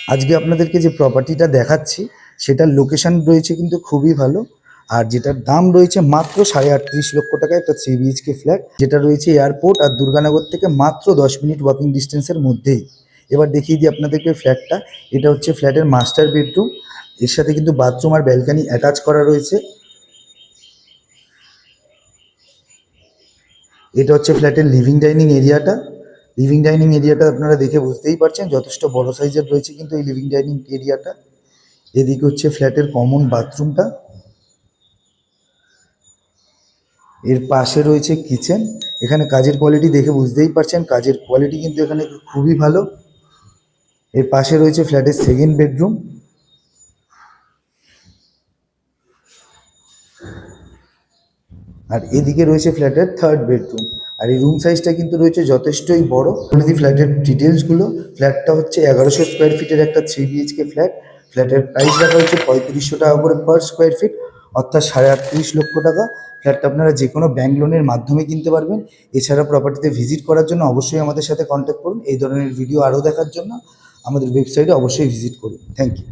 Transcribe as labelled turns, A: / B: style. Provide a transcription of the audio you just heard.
A: আজকে আপনাদেরকে যে প্রপার্টিটা দেখাচ্ছি সেটার লোকেশন রয়েছে কিন্তু খুবই ভালো, আর যেটার দাম রয়েছে মাত্র 38.5 লক্ষ টাকা। একটা 3 BHK ফ্ল্যাট, যেটা রয়েছে এয়ারপোর্ট আর দুর্গানগর থেকে মাত্র 10 মিনিট ওয়াকিং ডিস্টেন্সের মধ্যেই। এবার দেখিয়ে দিই আপনাদেরকে ফ্ল্যাটটা। এটা হচ্ছে ফ্ল্যাটের মাস্টার বেডরুম, এর সাথে কিন্তু বাথরুম আর ব্যালকানি অ্যাটাচ করা রয়েছে। এটা হচ্ছে ফ্ল্যাটের লিভিং ডাইনিং এরিয়াটা। লিভিং ডাইনিং এরিয়াটা আপনারা দেখে বুঝতেই পারছেন যথেষ্ট বড় সাইজের রয়েছে কিন্তু এই লিভিং ডাইনিং এরিয়াটা। এদিকে হচ্ছে ফ্ল্যাটের কমন বাথরুমটা, এর পাশে রয়েছে কিচেন। এখানে কাজের কোয়ালিটি দেখে বুঝতেই পারছেন, কাজের কোয়ালিটি কিন্তু এখানে খুবই ভালো। এর পাশে রয়েছে ফ্ল্যাটের সেকেন্ড বেডরুম, আর এদিকে রয়েছে ফ্ল্যাটের থার্ড বেডরুম। আর এই রুম সাইজটা কিন্তু রয়েছে যথেষ্টই বড়। যদি ফ্ল্যাটের ডিটেলসগুলো, ফ্ল্যাটটা হচ্ছে 1100 স্কোয়ার ফিটের একটা 3 BHK ফ্ল্যাট। ফ্ল্যাটের প্রাইস রাখা হচ্ছে 3500 টাকা করে পার স্কোয়ার ফিট, অর্থাৎ 38.5 লক্ষ টাকা। ফ্ল্যাটটা আপনারা যে কোনো ব্যাঙ্ক লোনের মাধ্যমে কিনতে পারবেন। এছাড়া প্রপার্টিতে ভিজিট করার জন্য অবশ্যই আমাদের সাথে কন্ট্যাক্ট করুন। এই ধরনের ভিডিও আরও দেখার জন্য আমাদের ওয়েবসাইটে অবশ্যই ভিজিট করুন। Thank you.